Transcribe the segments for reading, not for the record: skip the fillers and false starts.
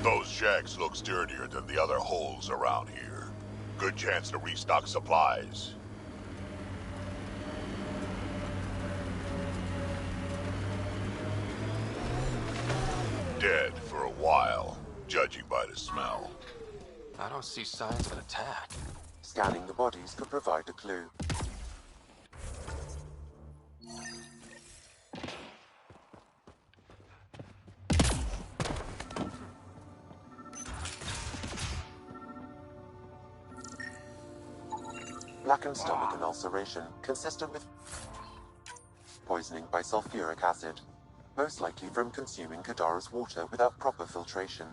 Those shacks look sturdier than the other holes around here. Good chance to restock supplies. Dead for a while, judging by the smell. I don't see signs of an attack. Scanning the bodies could provide a clue. Blackened stomach and ulceration, consistent with poisoning by sulfuric acid. Most likely from consuming Kadara's water without proper filtration.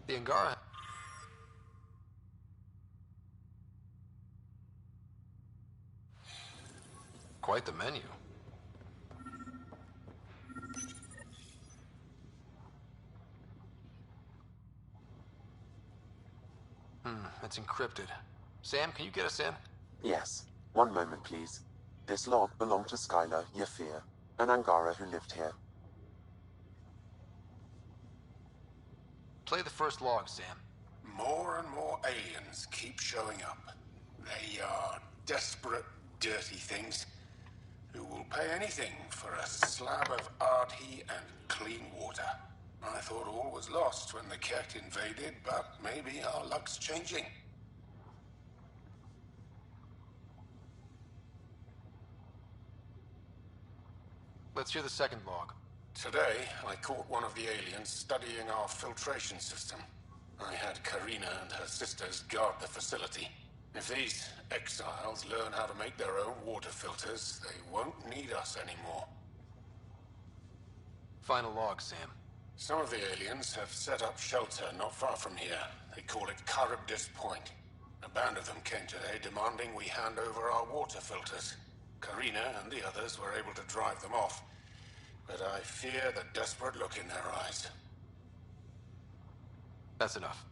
The Angara... Quite the menu. It's encrypted. Sam, can you get us in? Yes. One moment, please. This log belonged to Skylar Yafir, an Angara who lived here. Play the first log, Sam. More and more aliens keep showing up. They are desperate, dirty things who will pay anything for a slab of Ardhi and clean water. I thought all was lost when the Kett invaded, but maybe our luck's changing. Let's hear the second log. Today, I caught one of the aliens studying our filtration system. I had Karina and her sisters guard the facility. If these exiles learn how to make their own water filters, they won't need us anymore. Final log, Sam. Some of the aliens have set up shelter not far from here. They call it Charybdis Point. A band of them came today demanding we hand over our water filters. Karina and the others were able to drive them off, but I fear the desperate look in their eyes. That's enough.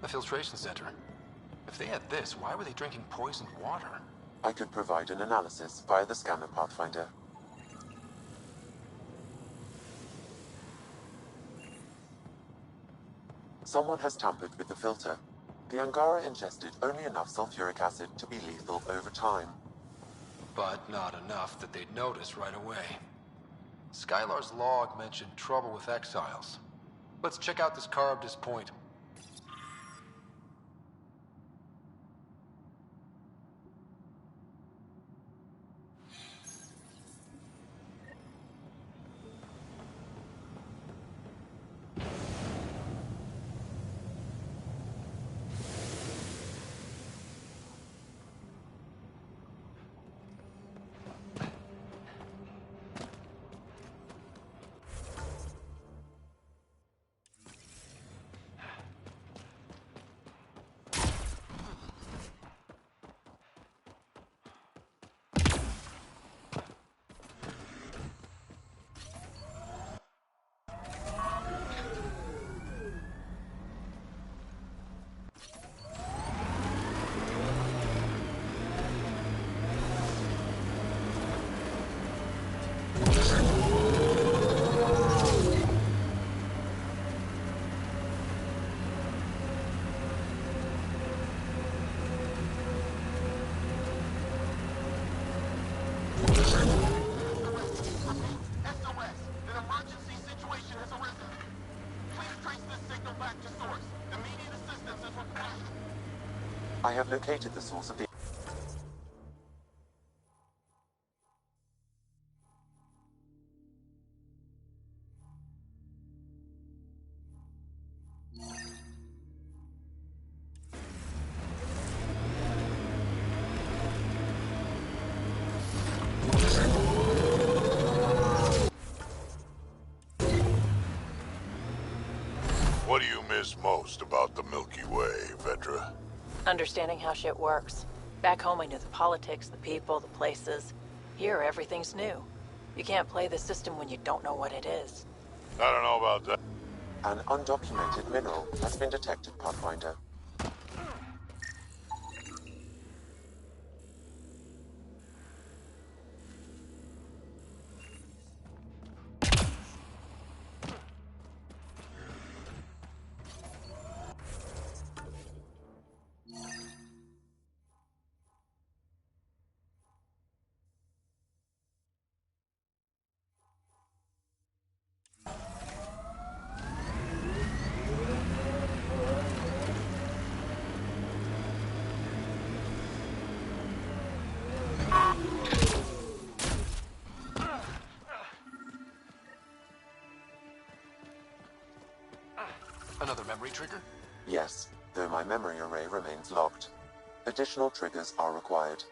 A filtration center. If they had this, why were they drinking poisoned water? I could provide an analysis via the scanner pathfinder. Someone has tampered with the filter. The Angara ingested only enough sulfuric acid to be lethal over time. But not enough that they'd notice right away. Skylar's log mentioned trouble with exiles. Let's check out this Charybdis Point. I have located the source of the... What do you miss most about the Milky Way, Vedra? Understanding how shit works. Back home I knew the politics, the people, the places. Here, everything's new. You can't play the system when you don't know what it is. I don't know about that. An undocumented mineral has been detected, Pathfinder. Another memory trigger? Yes, though my memory array remains locked. Additional triggers are required.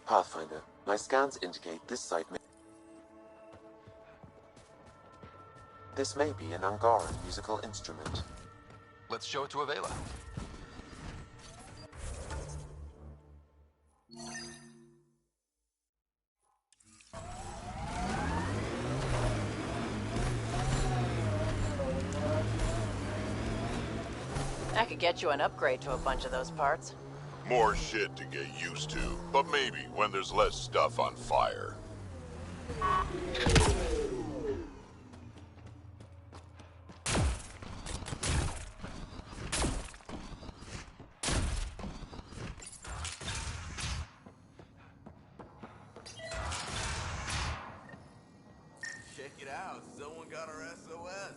Pathfinder, my scans indicate this site may... This may be an Angaran musical instrument. Let's show it to Avela. I could get you an upgrade to a bunch of those parts. More shit to get used to, but maybe when there's less stuff on fire. Check it out, someone got our SOS.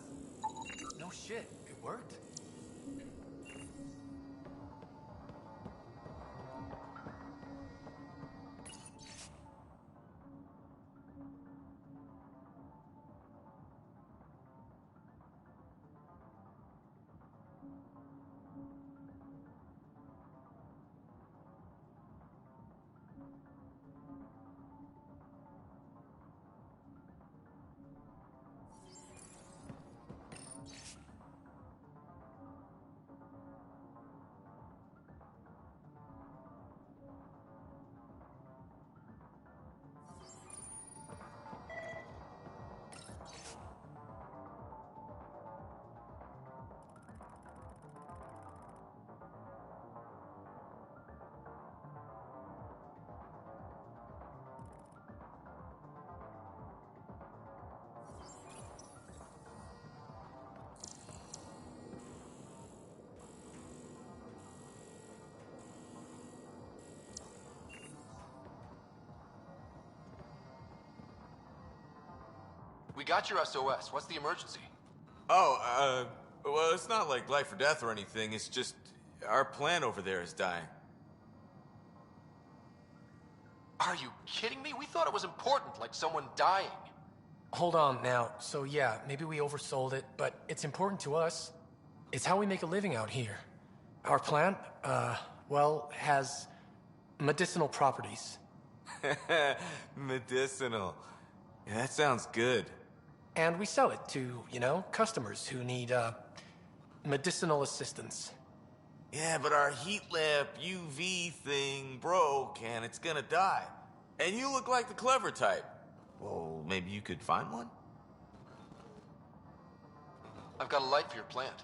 No shit, it worked. We got your SOS. What's the emergency? Oh, well, it's not like life or death or anything. It's just our plan over there is dying. Are you kidding me? We thought it was important, like someone dying. Hold on now. So yeah, maybe we oversold it, but it's important to us. It's how we make a living out here. Our plant, well, has medicinal properties. Medicinal. Yeah, that sounds good. And we sell it to, customers who need, medicinal assistance. Yeah, but our heat lamp UV thing broke and it's gonna die. And you look like the clever type. Well, maybe you could find one? I've got a light for your plant.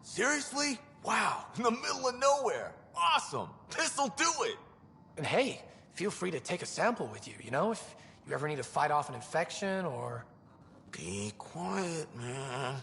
Seriously? Wow, in the middle of nowhere. Awesome. This'll do it. And hey, feel free to take a sample with you, if you ever need to fight off an infection or... Be quiet, man.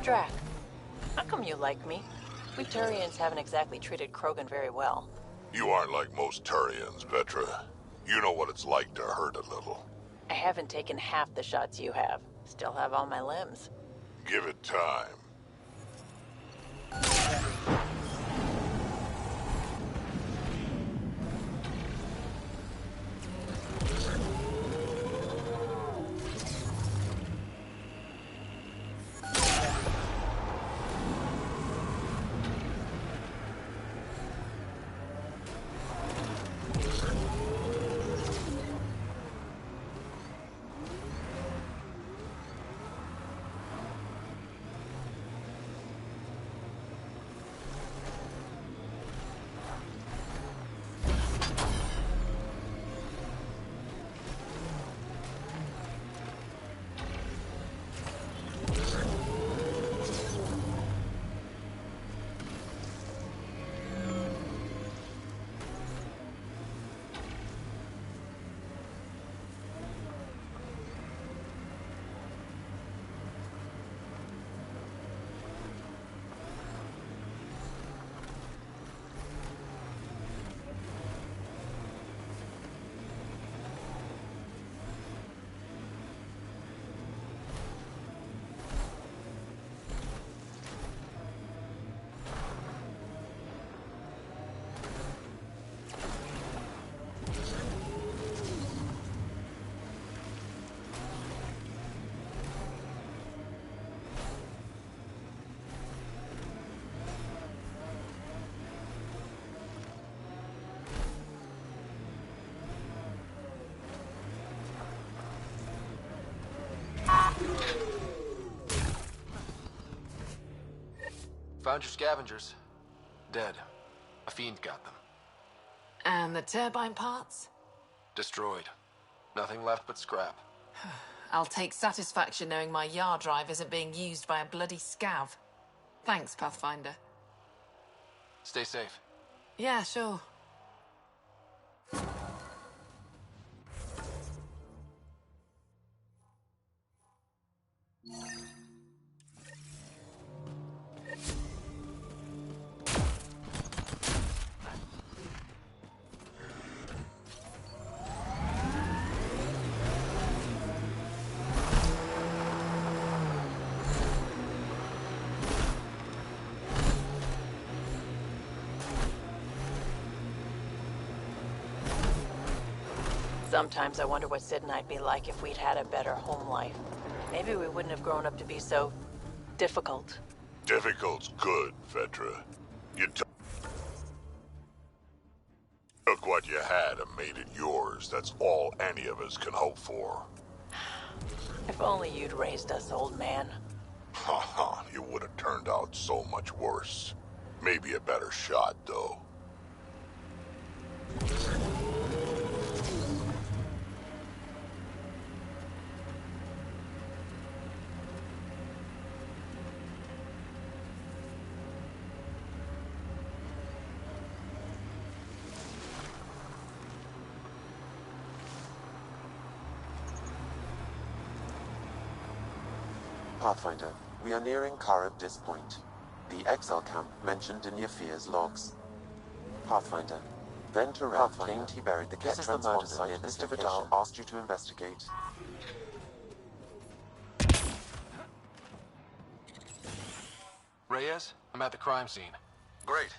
Drac, how come you like me? We Turians haven't exactly treated Krogan very well. You aren't like most Turians, Vetra. You know what it's like to hurt a little. I haven't taken half the shots you have. Still have all my limbs. Give it time. Found your scavengers. Dead. A fiend got them. And the turbine parts? Destroyed. Nothing left but scrap. I'll take satisfaction knowing my yard drive isn't being used by a bloody scav. Thanks, Pathfinder. Stay safe. Yeah, sure. Sometimes I wonder what Sid and I'd be like if we'd had a better home life. Maybe we wouldn't have grown up to be so... difficult. Difficult's good, Vetra. You took what you had and made it yours. That's all any of us can hope for. If only you'd raised us, old man. Haha, you would have turned out so much worse. Maybe a better shot, though. Pathfinder, we are nearing Karabdis Point, the exile camp mentioned in Yafir's logs. Pathfinder, Ben Terrell claimed he buried the Ketran murder site Mr. Vidal asked you to investigate. Reyes, I'm at the crime scene. Great.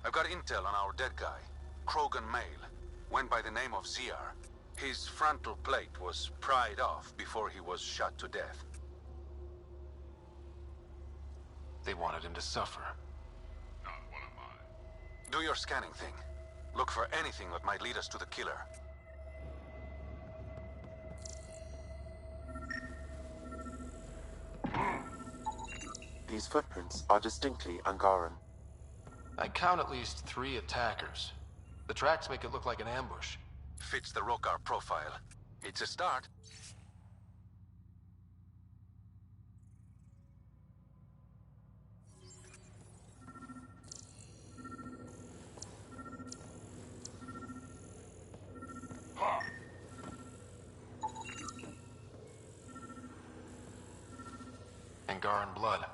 I've got intel on our dead guy. Krogan male. Went by the name of Ziar. His frontal plate was pried off before he was shot to death. They wanted him to suffer. Not one of mine. Do your scanning thing. Look for anything that might lead us to the killer. These footprints are distinctly Angaran. I count at least 3 attackers. The tracks make it look like an ambush. Fits the Rokar profile. It's a start. Angaran blood.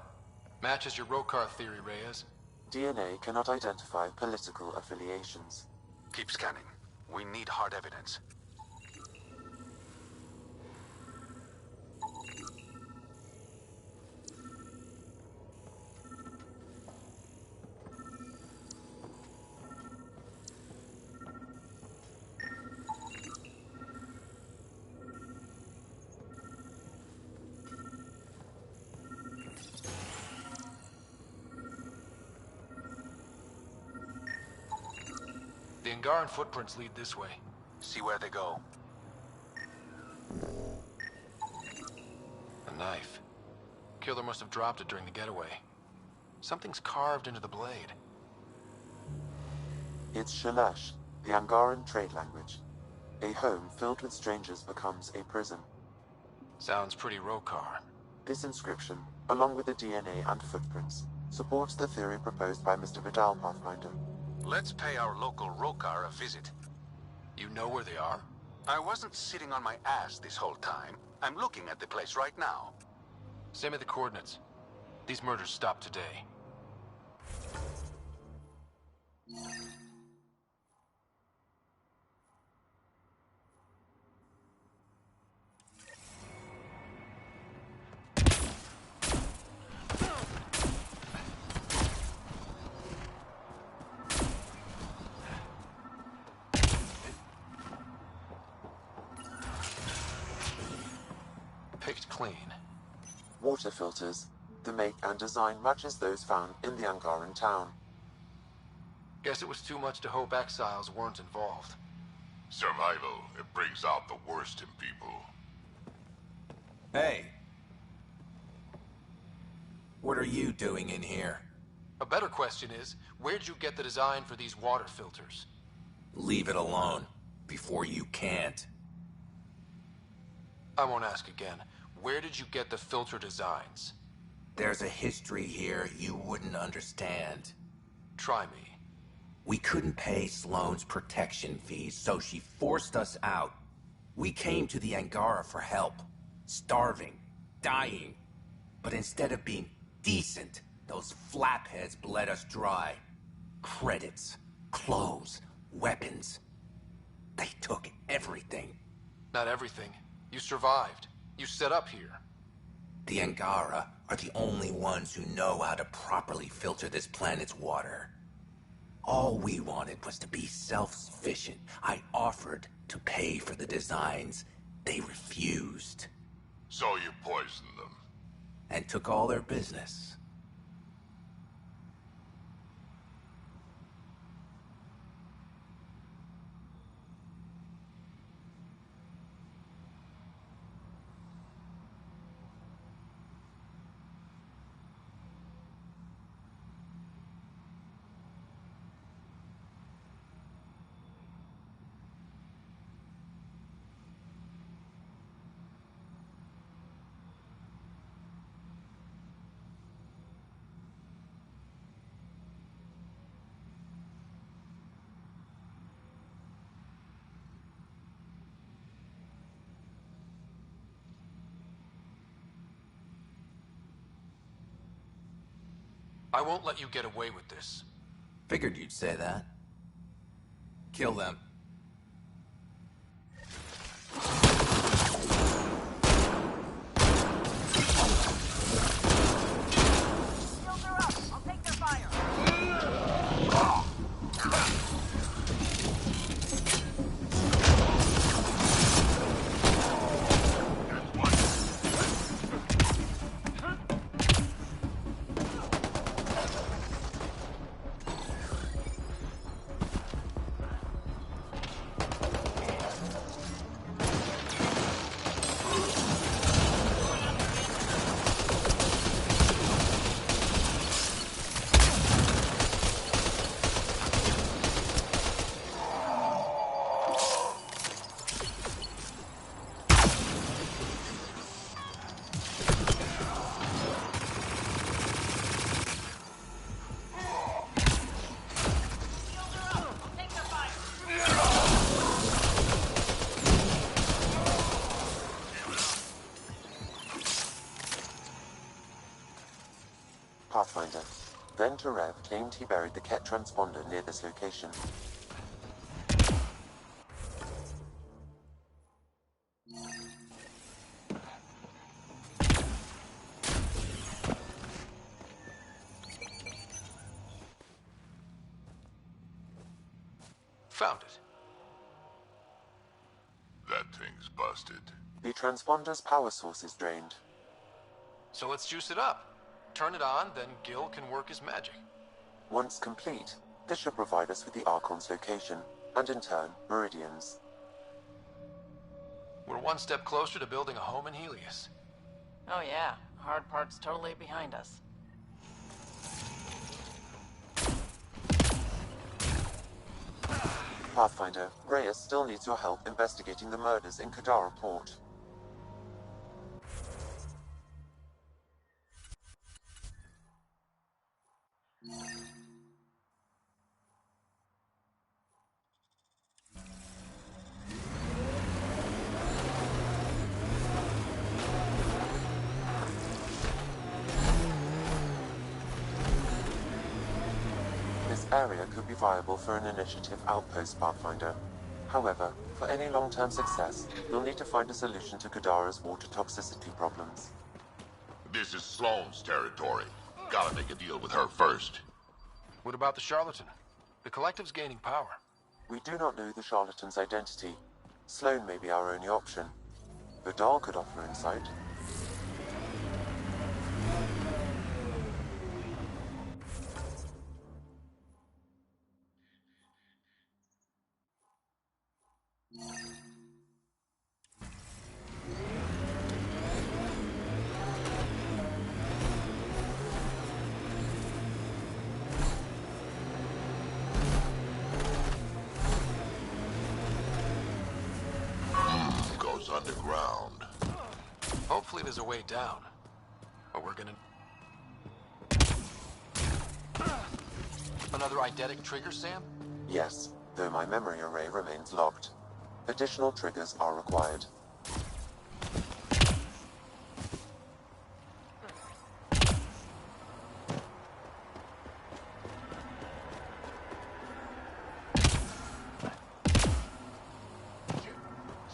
Matches your Rokar theory, Reyes. DNA cannot identify political affiliations. Keep scanning. We need hard evidence. The Angaran footprints lead this way. See where they go. A knife. Killer must have dropped it during the getaway. Something's carved into the blade. It's Shalash, the Angaran trade language. A home filled with strangers becomes a prison. Sounds pretty Rokar. This inscription, along with the DNA and footprints, supports the theory proposed by Mr. Vidal, Pathfinder. Let's pay our local Rokar a visit. You know where they are? I wasn't sitting on my ass this whole time. I'm looking at the place right now. Send me the coordinates. These murders stopped today. Picked clean. Water filters. The make and design matches those found in the Angaran town. Guess it was too much to hope exiles weren't involved. Survival, it brings out the worst in people. Hey. What are you doing in here? A better question is, where'd you get the design for these water filters? Leave it alone. Before you can't. I won't ask again. Where did you get the filter designs? There's a history here you wouldn't understand. Try me. We couldn't pay Sloane's protection fees, so she forced us out. We came to the Angara for help. Starving. Dying. But instead of being decent, those flapheads bled us dry. Credits. Clothes. Weapons. They took everything. Not everything. You survived. You set up here. The Angara are the only ones who know how to properly filter this planet's water. All we wanted was to be self-sufficient. I offered to pay for the designs. They refused. So you poisoned them. And took all their business. I won't let you get away with this. Figured you'd say that. Kill them. Shields are up. I'll take their fire. Pathfinder. Venter Rev claimed he buried the Ket transponder near this location. Found it. That thing's busted. The transponder's power source is drained. So let's juice it up. Turn it on, then Gil can work his magic. Once complete, this should provide us with the Archon's location, and in turn, Meridian's. We're one step closer to building a home in Helios. Oh yeah, hard part's totally behind us. Pathfinder, Reyes still needs your help investigating the murders in Kadara Port. This area could be viable for an initiative outpost, Pathfinder. However, for any long-term success, you'll need to find a solution to Kadara's water toxicity problems. This is Sloane's territory. Gotta make a deal with her first. What about the charlatan? The collective's gaining power. We do not know the charlatan's identity. Sloane may be our only option. Vidal could offer insight. Goes underground. Hopefully there's a way down. But we're gonna... Another eidetic trigger, Sam? Yes, though my memory array remains locked. Additional triggers are required.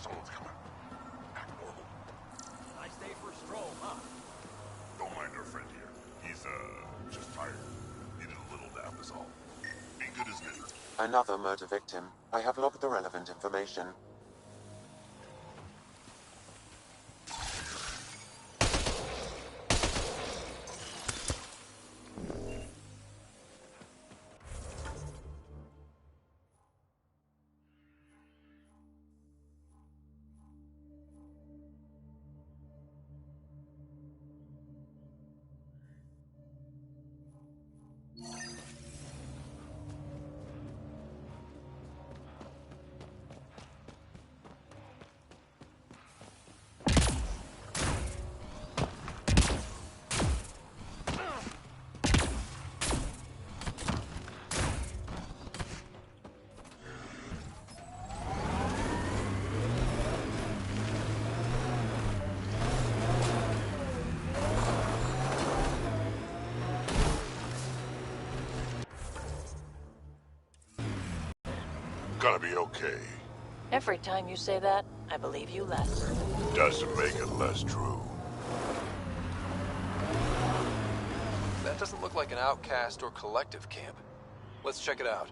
Someone's coming. Act normal. Nice day for a stroll, huh? Don't mind our friend here. He's, just tired. Needed a little nap is all. Be good as new. Another murder victim. I have logged the relevant information. gonna be okay. Every time you say that, I believe you less. Doesn't make it less true. That doesn't look like an outcast or collective camp. Let's check it out.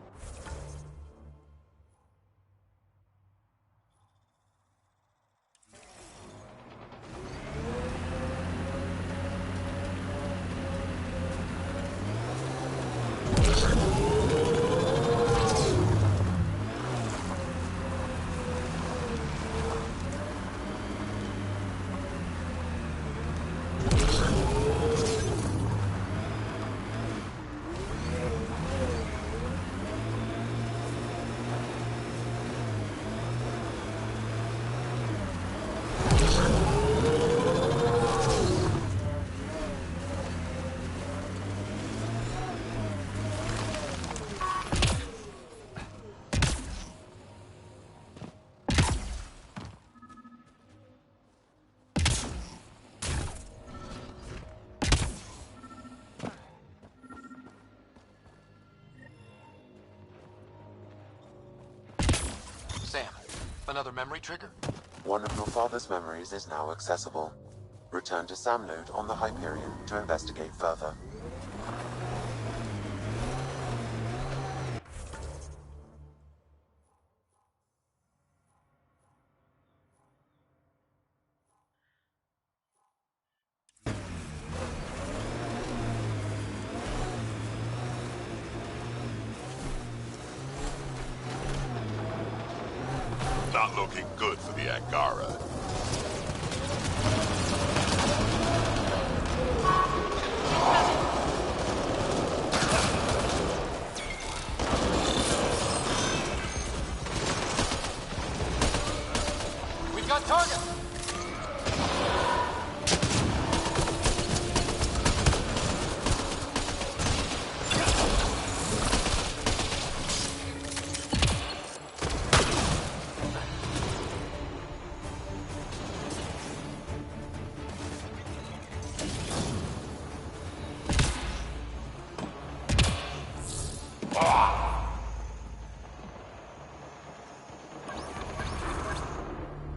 Sam, another memory trigger? One of your father's memories is now accessible. Return to Sam Node on the Hyperion to investigate further. Not looking good for the Angara. We've got target!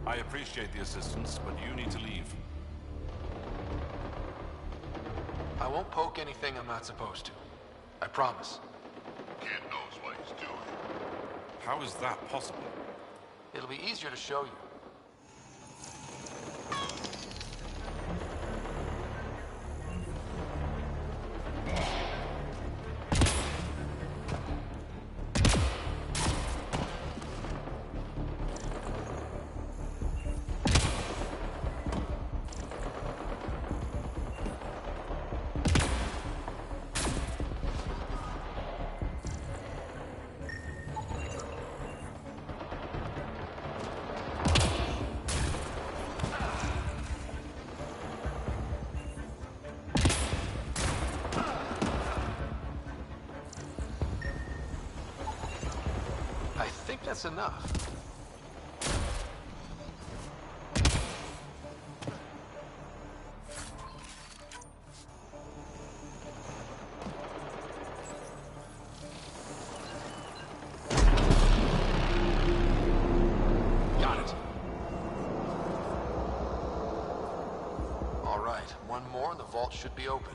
I appreciate the assistance, but you need to leave. I won't poke anything I'm not supposed to. I promise. Kid knows what he's doing. How is that possible? It'll be easier to show you. I think that's enough. Got it. All right, one more and the vault should be open.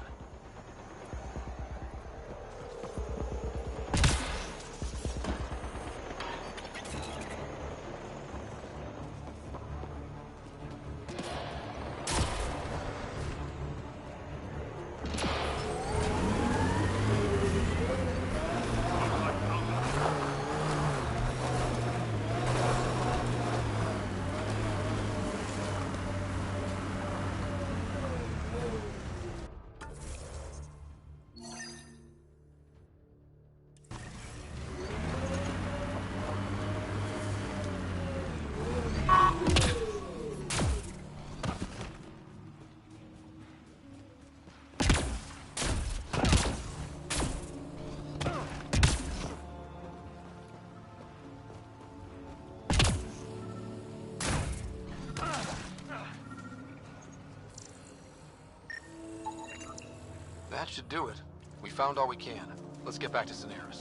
That should do it. We found all we can. Let's get back to Sanaris.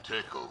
tickles.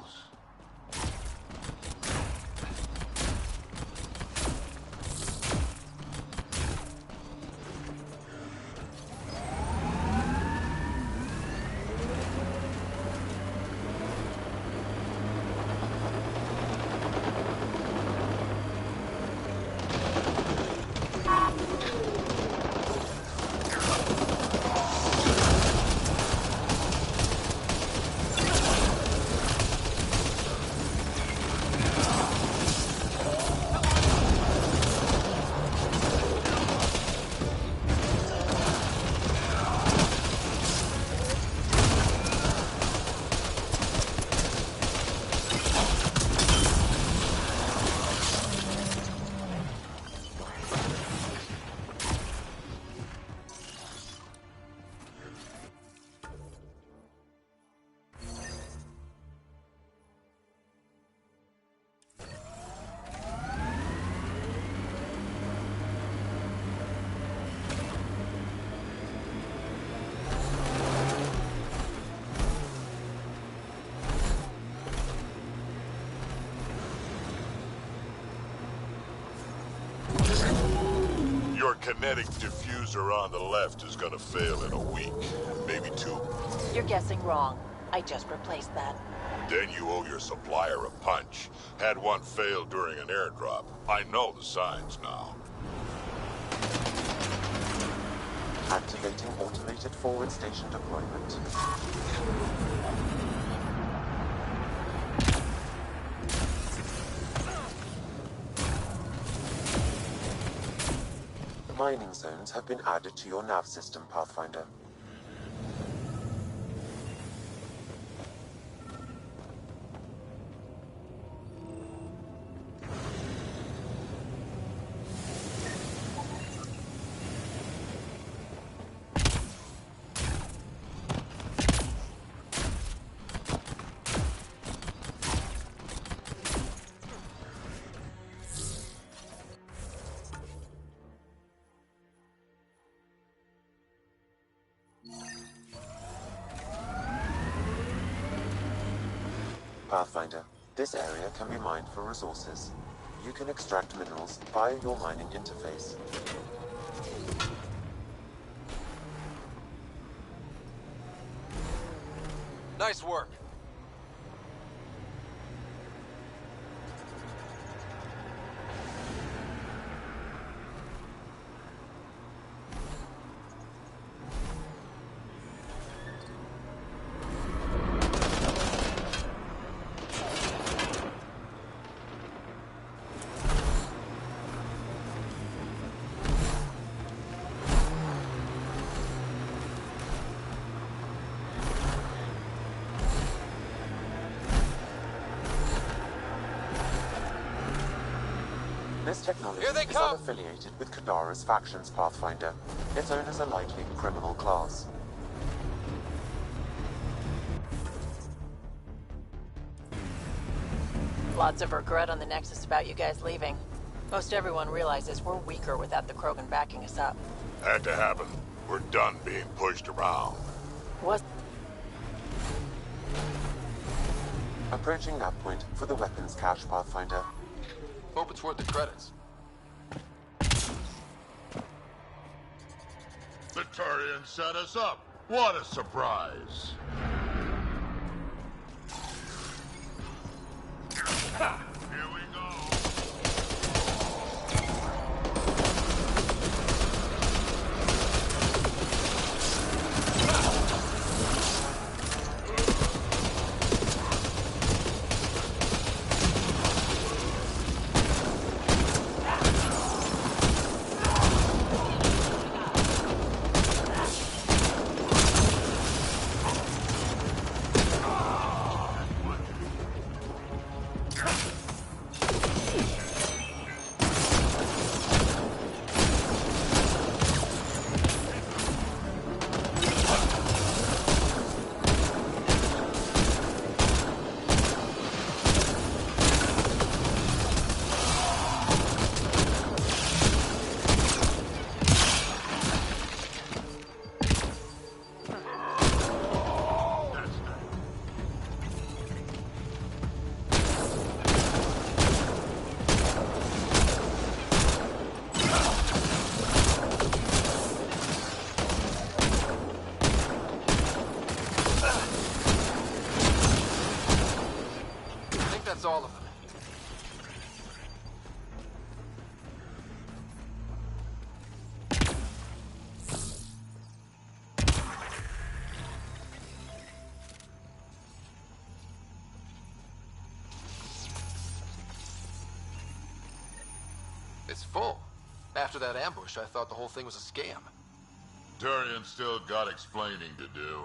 Your kinetic diffuser on the left is gonna fail in a week, maybe 2. You're guessing wrong. I just replaced that. Then you owe your supplier a punch. Had one fail during an airdrop. I know the signs now. Activating automated forward station deployment. Mining zones have been added to your nav system, Pathfinder. Pathfinder, this area can be mined for resources. You can extract minerals via your mining interface. Nice work. This technology Here they is come! unaffiliated with Kadara's factions, Pathfinder. Its owners are likely criminal class. Lots of regret on the Nexus about you guys leaving. Most everyone realizes we're weaker without the Krogan backing us up. Had to happen. We're done being pushed around. Was Approaching nav point for the weapons cache, Pathfinder. Hope it's worth the credits. The Turians set us up. What a surprise. Ha! Here we go. It's full. After that ambush, I thought the whole thing was a scam. Turian's still got explaining to do.